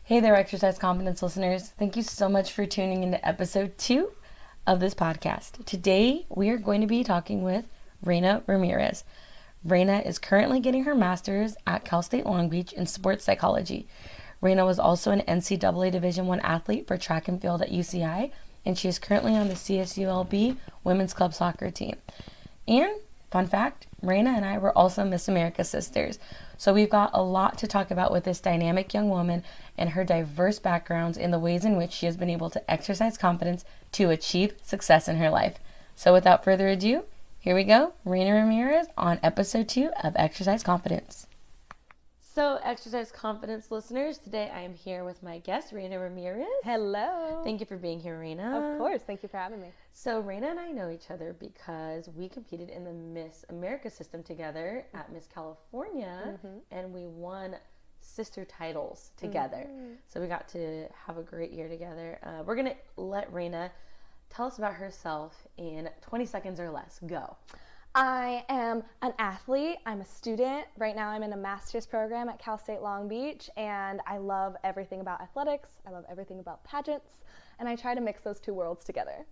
Hey there, Exercise Confidence listeners. Thank you so much for tuning into episode 2 of this podcast. Today, we are going to be talking with Raena Ramirez. Raena is currently getting her master's at Cal State Long Beach in sports psychology. Raena was also an NCAA Division I athlete for track and field at UCI, and she is currently on the CSULB women's club soccer team. And, fun fact, Raena and I were also Miss America sisters. So we've got a lot to talk about with this dynamic young woman and her diverse backgrounds and the ways in which she has been able to exercise confidence to achieve success in her life. So without further ado, here we go, Raena Ramirez on episode 2 of Exercise Confidence. So, Exercise Confidence listeners, today I am here with my guest, Raena Ramirez. Hello. Thank you for being here, Raena. Of course. Thank you for having me. So, Raena and I know each other because we competed in the Miss America system together at Miss California, and we won sister titles together. So, we got to have a great year together. We're going to let Raena tell us about herself in 20 seconds or less. Go. I am an athlete. I'm a student. Right now I'm in a master's program at Cal State Long Beach, and I love everything about athletics. I love everything about pageants, and I try to mix those two worlds together.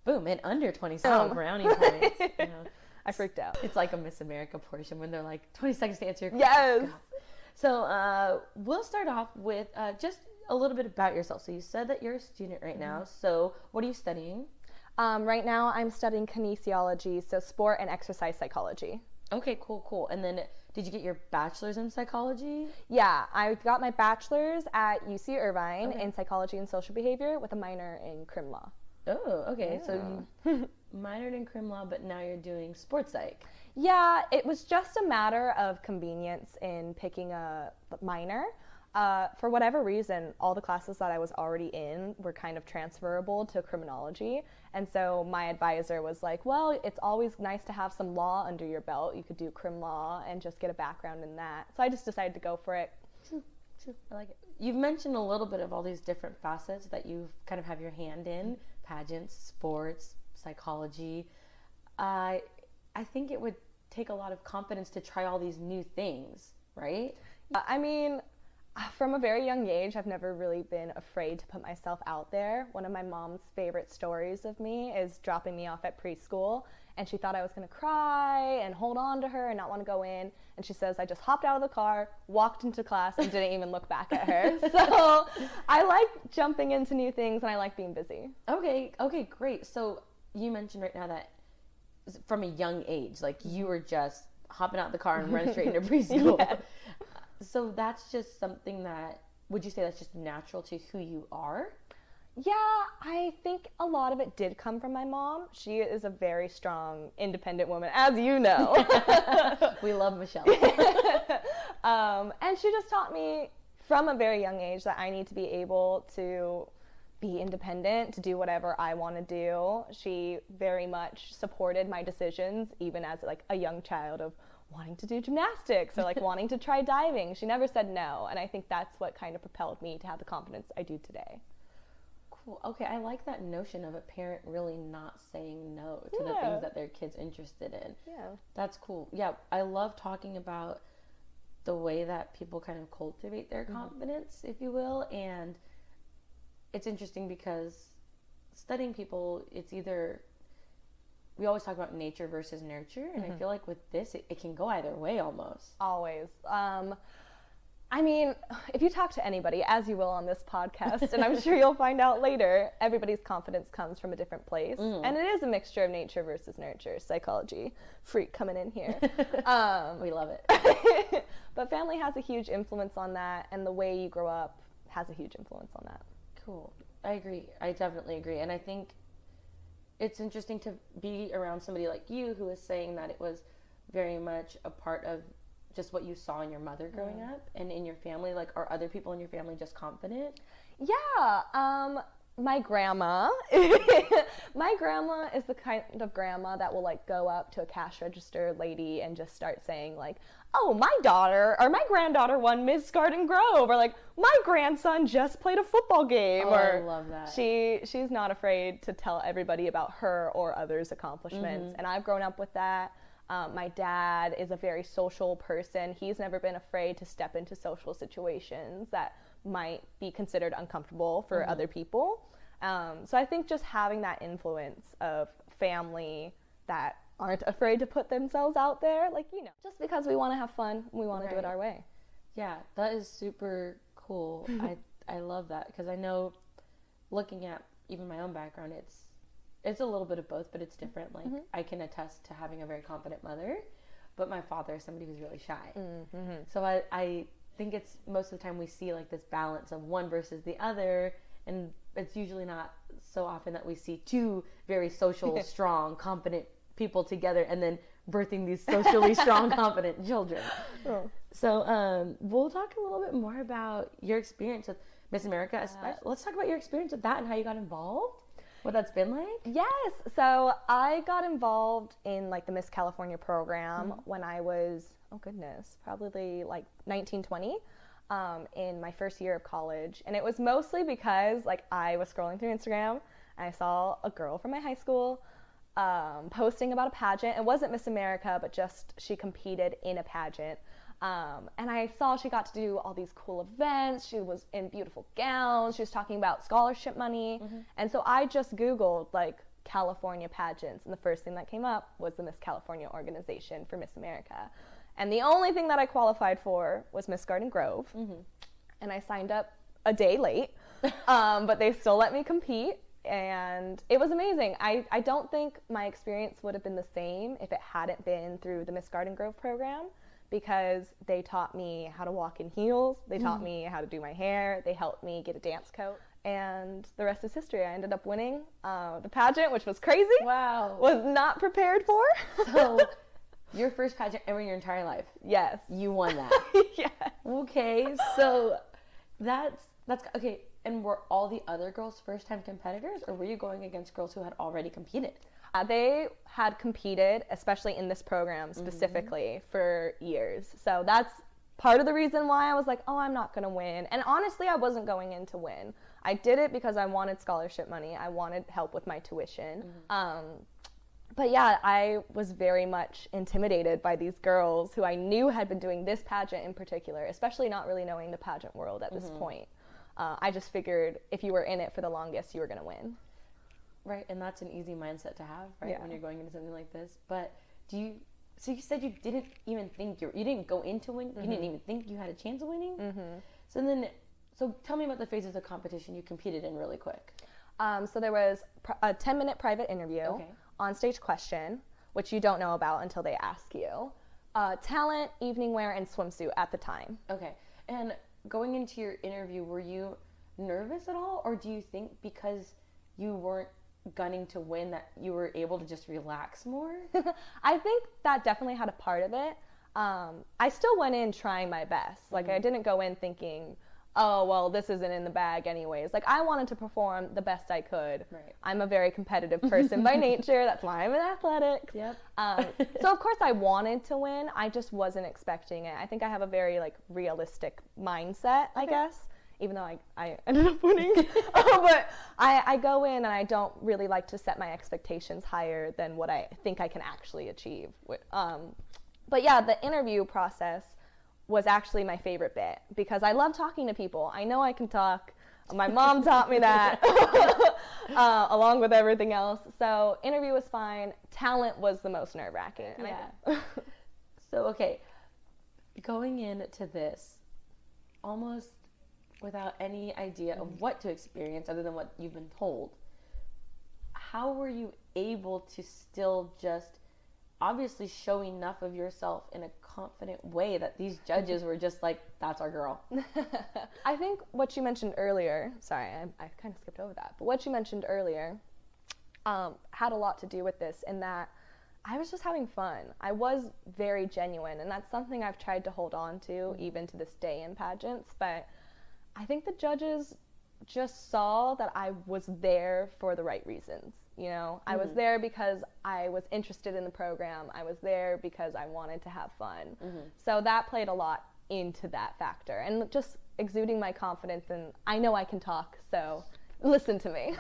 Boom, in under 20 seconds, brownie points. You know. I freaked out. It's like a Miss America portion when they're like, 20 seconds to answer your question. Yes! So we'll start off with just a little bit about yourself. So you said that you're a student right now. So what are you studying? Right now I'm studying kinesiology, so sport and exercise psychology. Okay, cool. And then did you get your bachelor's in psychology? Yeah, I got my bachelor's at UC Irvine in psychology and social behavior with a minor in crim law. Oh, okay. Yeah. So you minored in crim law, but now you're doing sports psych. Yeah, it was just a matter of convenience in picking a minor. For whatever reason, all the classes that I was already in were kind of transferable to criminology. And so my advisor was like, well, it's always nice to have some law under your belt. You could do crim law and just get a background in that. So I just decided to go for it. True. I like it. You've mentioned a little bit of all these different facets that you kind of have your hand in, pageants, sports, psychology. I think it would take a lot of confidence to try all these new things, right? I mean, from a very young age, I've never really been afraid to put myself out there. One of my mom's favorite stories of me is dropping me off at preschool, and she thought I was going to cry and hold on to her and not want to go in. And she says I just hopped out of the car, walked into class, and didn't even look back at her. So I like jumping into new things, and I like being busy. Okay, great. So you mentioned right now that from a young age, like you were just hopping out of the car and running straight into preschool. Yes. So that's just something that, would you say that's just natural to who you are? Yeah, I think a lot of it did come from my mom. She is a very strong, independent woman, as you know. We love Michelle. And she just taught me from a very young age that I need to be able to be independent, to do whatever I want to do. She very much supported my decisions, even as like a young child, of wanting to do gymnastics or like wanting to try diving. She never said no, and I think that's what kind of propelled me to have the confidence I do today. Cool. Okay, I like that notion of a parent really not saying no to the things that their kid's interested in. Yeah. That's cool. Yeah, I love talking about the way that people kind of cultivate their confidence, if you will, and it's interesting because studying people, it's either, we always talk about nature versus nurture, and I feel like with this, it can go either way almost. Always. I mean, if you talk to anybody, as you will on this podcast, and I'm sure you'll find out later, everybody's confidence comes from a different place. And it is a mixture of nature versus nurture. Psychology freak coming in here. We love it. But family has a huge influence on that, and the way you grow up has a huge influence on that. Cool. I agree. I definitely agree. And I think it's interesting to be around somebody like you who is saying that it was very much a part of just what you saw in your mother growing up and in your family. Like, are other people in your family just confident? Yeah. My grandma. My grandma is the kind of grandma that will like go up to a cash register lady and just start saying like, oh, my daughter or my granddaughter won Miss Garden Grove, or like my grandson just played a football game. Oh, or I love that. She's not afraid to tell everybody about her or others' accomplishments. And I've grown up with that. My dad is a very social person. He's never been afraid to step into social situations that might be considered uncomfortable for other people. So I think just having that influence of family that aren't afraid to put themselves out there, like, you know, just because we want to have fun, we want to do it our way. Yeah, that is super cool. I love that, because I know, looking at even my own background, it's a little bit of both, but it's different. Like, I can attest to having a very confident mother, but my father is somebody who's really shy. So I think it's most of the time we see like this balance of one versus the other, and it's usually not so often that we see two very social, strong, confident people together and then birthing these socially strong, confident children. So we'll talk a little bit more about your experience with Miss America. Let's talk about your experience with that and how you got involved, what that's been like. Yes, so I got involved in like the Miss California program when I was, probably like 19, 20. In my first year of college, and it was mostly because like I was scrolling through Instagram and I saw a girl from my high school posting about a pageant. It wasn't Miss America, but just she competed in a pageant, and I saw she got to do all these cool events. She was in beautiful gowns. She was talking about scholarship money, and so I just Googled like California pageants, and the first thing that came up was the Miss California organization for Miss America. And the only thing that I qualified for was Miss Garden Grove. And I signed up a day late, but they still let me compete. And it was amazing. I don't think my experience would have been the same if it hadn't been through the Miss Garden Grove program, because they taught me how to walk in heels. They taught me how to do my hair. They helped me get a dance coat. And the rest is history. I ended up winning the pageant, which was crazy. Wow. Was not prepared for. So your first pageant ever in your entire life. Yes. You won that. Yes. Okay, so that's okay. And were all the other girls first-time competitors, or were you going against girls who had already competed? They had competed, especially in this program specifically, for years. So that's part of the reason why I was like, oh, I'm not going to win. And honestly, I wasn't going in to win. I did it because I wanted scholarship money. I wanted help with my tuition. But yeah, I was very much intimidated by these girls who I knew had been doing this pageant in particular, especially not really knowing the pageant world at this point. I just figured if you were in it for the longest, you were going to win. Right, and that's an easy mindset to have, right, when you're going into something like this. But so you said you didn't even think you didn't go into win, you didn't even think you had a chance of winning? So tell me about the phases of competition you competed in really quick. So there was a 10-minute private interview, on-stage question, which you don't know about until they ask you, talent, evening wear, and swimsuit at the time. Okay, and going into your interview, were you nervous at all, or do you think because you weren't gunning to win that you were able to just relax more? I think that definitely had a part of it. I still went in trying my best. Like, I didn't go in thinking, oh, well, this isn't in the bag anyways. Like, I wanted to perform the best I could. Right. I'm a very competitive person by nature. That's why I'm in athletics. Yep. So, of course, I wanted to win. I just wasn't expecting it. I think I have a very, like, realistic mindset, I guess, even though I ended up winning. But I go in and I don't really like to set my expectations higher than what I think I can actually achieve. But, yeah, the interview process was actually my favorite bit because I love talking to people. I know I can talk. My mom taught me that along with everything else. So interview was fine. Talent was the most nerve-wracking. Yeah. So, okay, going into this almost without any idea of what to experience other than what you've been told, how were you able to still just obviously show enough of yourself in a confident way that these judges were just like, that's our girl? I think what you mentioned earlier, sorry, I kind of skipped over that, but what you mentioned earlier had a lot to do with this in that I was just having fun. I was very genuine, and that's something I've tried to hold on to even to this day in pageants, but I think the judges just saw that I was there for the right reasons. You know, I was there because I was interested in the program. I was there because I wanted to have fun. So that played a lot into that factor. And just exuding my confidence, and I know I can talk, so listen to me.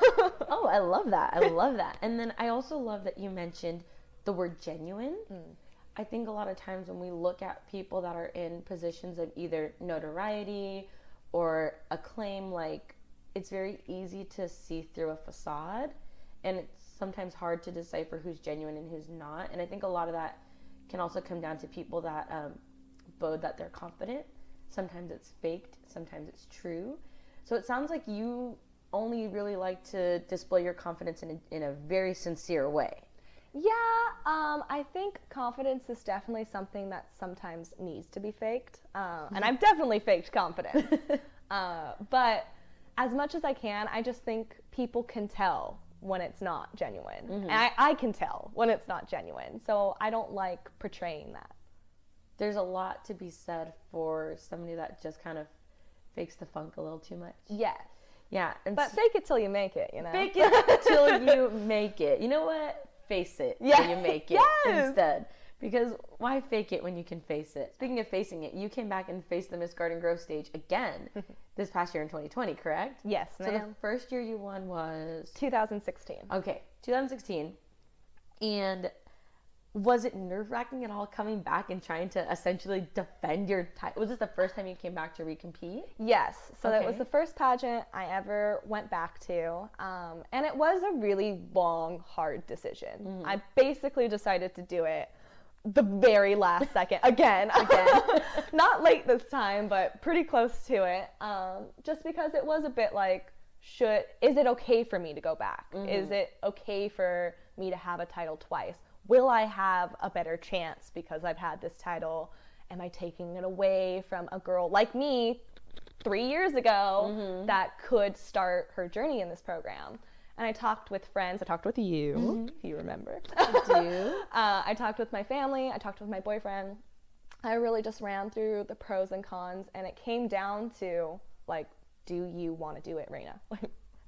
Oh, I love that. I love that. And then I also love that you mentioned the word genuine. I think a lot of times when we look at people that are in positions of either notoriety or acclaim, like, it's very easy to see through a facade, and it's sometimes hard to decipher who's genuine and who's not. And I think a lot of that can also come down to people that bode that they're confident. Sometimes it's faked, sometimes it's true. So it sounds like you only really like to display your confidence in a very sincere way. Yeah, I think confidence is definitely something that sometimes needs to be faked. And I've definitely faked confidence. But as much as I can, I just think people can tell when it's not genuine. Mm-hmm. And I can tell when it's not genuine. So I don't like portraying that. There's a lot to be said for somebody that just kind of fakes the funk a little too much. Yes. Yeah. But fake it till you make it, you know? Fake it till you make it. You know what? Face it when you make it instead. Because why fake it when you can face it? Speaking of facing it, you came back and faced the Miss Garden Grove stage again this past year in 2020, correct? Yes, ma'am. So the first year you won was? 2016. Okay, 2016. And was it nerve-wracking at all coming back and trying to essentially defend your title? Was this the first time you came back to recompete? Yes. So that was the first pageant I ever went back to. And it was a really long, hard decision. Mm-hmm. I basically decided to do it the very last second. Again. Not late this time, but pretty close to it. Just because it was a bit like, is it okay for me to go back? Mm-hmm. Is it okay for me to have a title twice? Will I have a better chance because I've had this title? Am I taking it away from a girl like me 3 years ago that could start her journey in this program? And I talked with friends. I talked with you, if you remember. I do. I talked with my family. I talked with my boyfriend. I really just ran through the pros and cons, and it came down to, like, do you want to do it, Raena?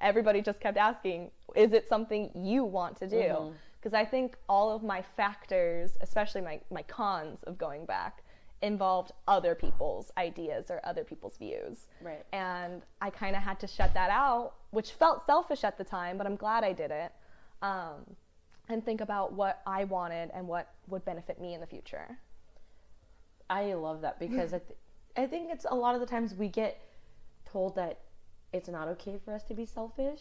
Everybody just kept asking, is it something you want to do? Because I think all of my factors, especially my cons of going back, involved other people's ideas or other people's views. Right. And I kind of had to shut that out, which felt selfish at the time, but I'm glad I did it, and think about what I wanted and what would benefit me in the future. I love that because I think it's a lot of the times we get told that it's not okay for us to be selfish.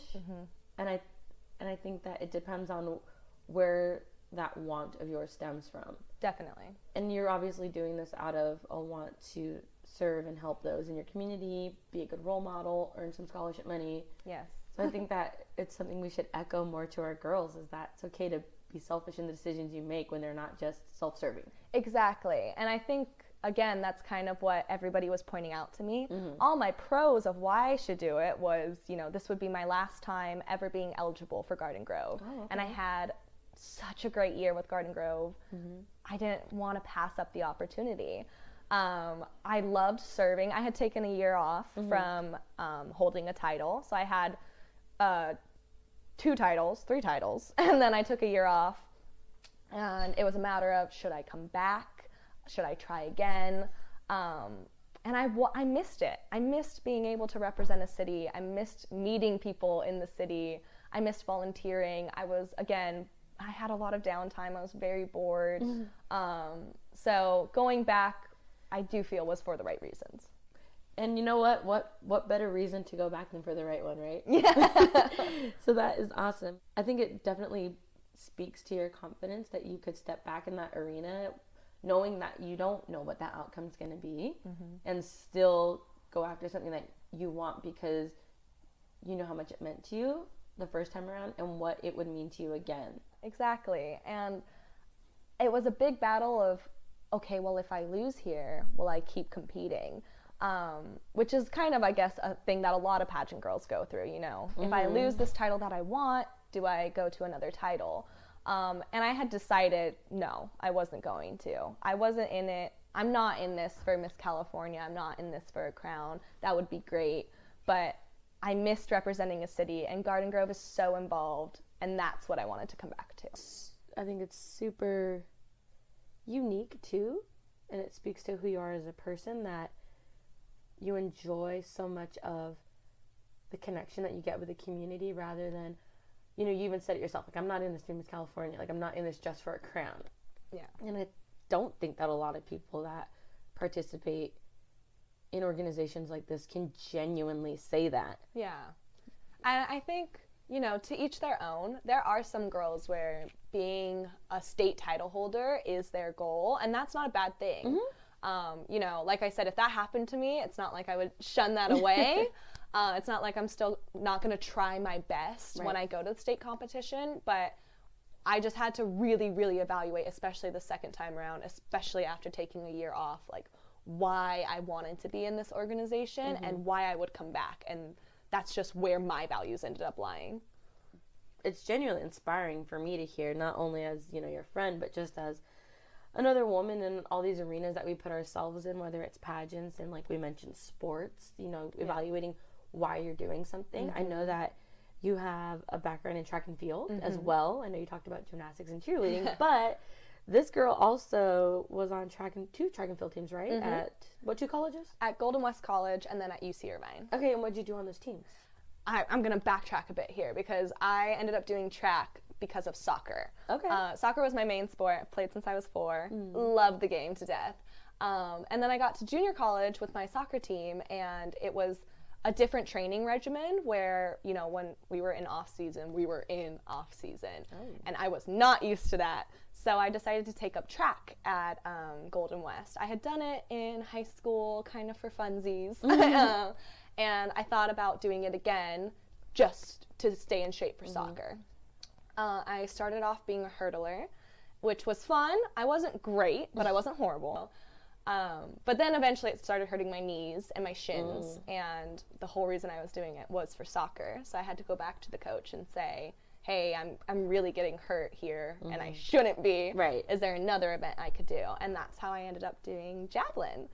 And I think that it depends on where that want of yours stems from. Definitely. And you're obviously doing this out of a want to serve and help those in your community, be a good role model, earn some scholarship money. Yes. So I think that it's something we should echo more to our girls, is that it's okay to be selfish in the decisions you make when they're not just self-serving. Exactly. And I think, again, that's kind of what everybody was pointing out to me. All my pros of why I should do it was, this would be my last time ever being eligible for Garden Grove. Oh, okay. And I had such a great year with Garden Grove. I didn't want to pass up the opportunity. I loved serving. I had taken a year off from holding a title. So I had 3 titles, and then I took a year off. And it was a matter of, should I come back? Should I try again? And I missed it. I missed being able to represent a city. I missed meeting people in the city. I missed volunteering. I had a lot of downtime. I was very bored. So going back, I do feel was for the right reasons. And you know what? What better reason to go back than for the right one, right? Yeah. So that is awesome. I think it definitely speaks to your confidence that you could step back in that arena knowing that you don't know what that outcome is going to be and still go after something that you want because you know how much it meant to you the first time around and what it would mean to you again. Exactly. And it was a big battle of, okay, well, if I lose here, will I keep competing? Which is kind of, I guess, a thing that a lot of pageant girls go through, If I lose this title that I want, do I go to another title? And I had decided, no, I wasn't going to. I wasn't in it. I'm not in this for Miss California. I'm not in this for a crown. That would be great. But I missed representing a city, and Garden Grove is so involved, and that's what I wanted to come back to. I think it's super unique, too, and it speaks to who you are as a person, that you enjoy so much of the connection that you get with the community rather than, you even said it yourself, like, I'm not in this for Miss California, like, I'm not in this just for a crown. Yeah. And don't think that a lot of people that participate in organizations like this can genuinely say that. Yeah. And I think, you know, to each their own. There are some girls where being a state title holder is their goal, and that's not a bad thing. You know, like I said, if that happened to me, it's not like I would shun that away. It's not like I'm still not going to try my best when I go to the state competition, but I just had to really, really evaluate, especially the second time around, especially after taking a year off, like why I wanted to be in this organization and why I would come back. And that's just where my values ended up lying. It's genuinely inspiring for me to hear, not only as, you know, your friend, but just as another woman in all these arenas that we put ourselves in, whether it's pageants and, like we mentioned, sports, you know, evaluating why you're doing something. I know that you have a background in track and field as well. I know you talked about gymnastics and cheerleading, but this girl also was on two track and field teams, right? At what two colleges? At Golden West College and then at UC Irvine. Okay, and what did you do on those teams? I'm going to backtrack a bit here because I ended up doing track because of soccer. Okay. Soccer was my main sport. I played since I was 4. Loved the game to death. And then I got to junior college with my soccer team, and it was a different training regimen where, you know, when we were in off season, and I was not used to that. So I decided to take up track at Golden West. I had done it in high school kind of for funsies. And I thought about doing it again just to stay in shape for soccer. I started off being a hurdler, which was fun. I wasn't great, but I wasn't horrible. But then eventually it started hurting my knees and my shins, and the whole reason I was doing it was for soccer. So I had to go back to the coach and say, hey, I'm really getting hurt here, and I shouldn't be. Right. Is there another event I could do? And that's how I ended up doing javelin.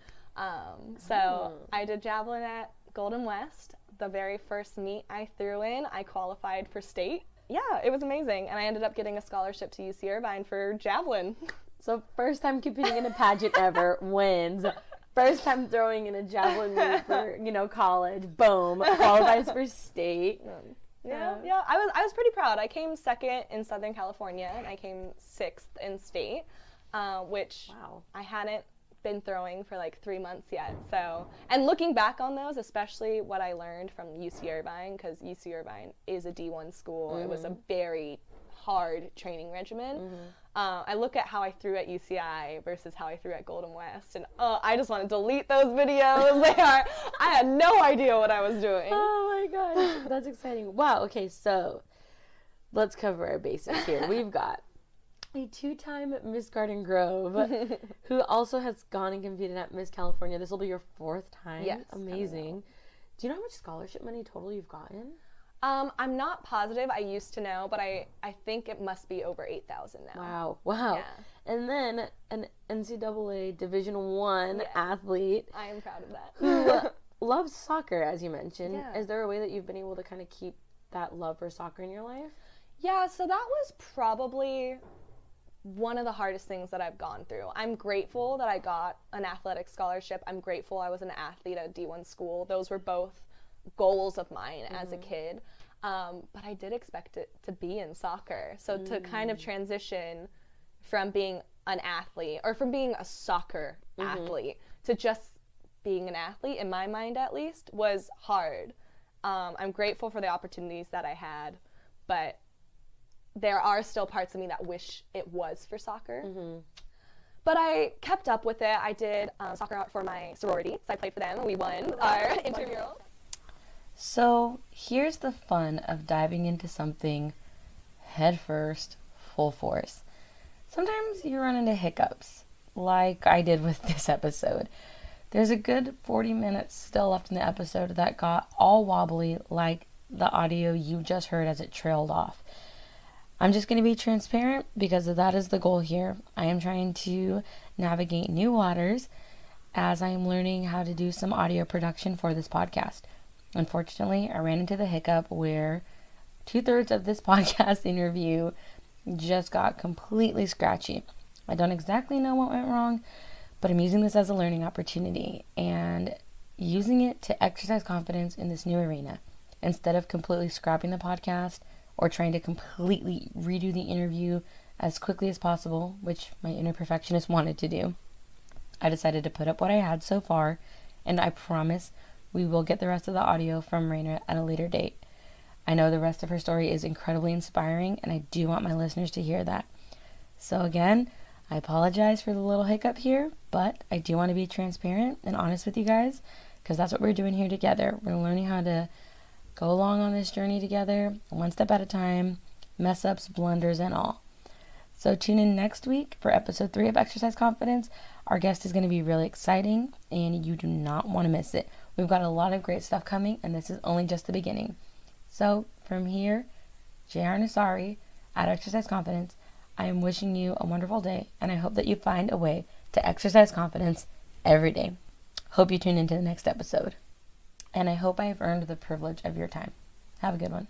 So I did javelin at Golden West. The very first meet I threw in, I qualified for state. Yeah, it was amazing. And I ended up getting a scholarship to UC Irvine for javelin. So first time competing in a pageant ever, wins. First time throwing in a javelin meet for, you know, college, boom, qualifies for state. Yeah, I was pretty proud. I came second in Southern California, and I came 6th in state, which I hadn't been throwing for like 3 months yet. So, and looking back on those, especially what I learned from UC Irvine, because UC Irvine is a D1 school, it was a very hard training regimen. I look at how I threw at UCI versus how I threw at Golden West, and I just want to delete those videos. I had no idea what I was doing. Oh my gosh, that's exciting. Wow, okay, so let's cover our basics here. We've got a 2-time Miss Garden Grove who also has gone and competed at Miss California. This will be your 4th time. Yes. Amazing. Do you know how much scholarship money total you've gotten? I'm not positive. I used to know, but I think it must be over 8,000 now. Wow. Yeah. And then an NCAA Division I athlete. I am proud of that. Who loves soccer, as you mentioned. Yeah. Is there a way that you've been able to kind of keep that love for soccer in your life? Yeah, so that was probably one of the hardest things that I've gone through. I'm grateful that I got an athletic scholarship. I'm grateful I was an athlete at a D1 school. Those were both goals of mine as a kid. But I did expect it to be in soccer. So to kind of transition from being an athlete, or from being a soccer athlete, to just being an athlete, in my mind at least, was hard. I'm grateful for the opportunities that I had, but there are still parts of me that wish it was for soccer. But I kept up with it. I did soccer out for my sorority, so I played for them, and we won our intramural. So here's the fun of diving into something head first, full force. Sometimes you run into hiccups, like I did with this episode. There's a good 40 minutes still left in the episode that got all wobbly, like the audio you just heard as it trailed off. I'm just going to be transparent because that is the goal here. I am trying to navigate new waters as I am learning how to do some audio production for this podcast. Unfortunately, I ran into the hiccup where 2/3 of this podcast interview just got completely scratchy. I don't exactly know what went wrong, but I'm using this as a learning opportunity and using it to exercise confidence in this new arena instead of completely scrapping the podcast or trying to completely redo the interview as quickly as possible, which my inner perfectionist wanted to do. I decided to put up what I had so far, and I promise we will get the rest of the audio from Raena at a later date. I know the rest of her story is incredibly inspiring, and I do want my listeners to hear that. So again, I apologize for the little hiccup here, but I do want to be transparent and honest with you guys, because that's what we're doing here together. We're learning how to go along on this journey together, one step at a time, mess ups, blunders, and all. So tune in next week for episode 3 of Exercise Confidence. Our guest is going to be really exciting, and you do not want to miss it. We've got a lot of great stuff coming, and this is only just the beginning. So from here, J.R. Nasari at Exercise Confidence, I am wishing you a wonderful day, and I hope that you find a way to exercise confidence every day. Hope you tune into the next episode, and I hope I have earned the privilege of your time. Have a good one.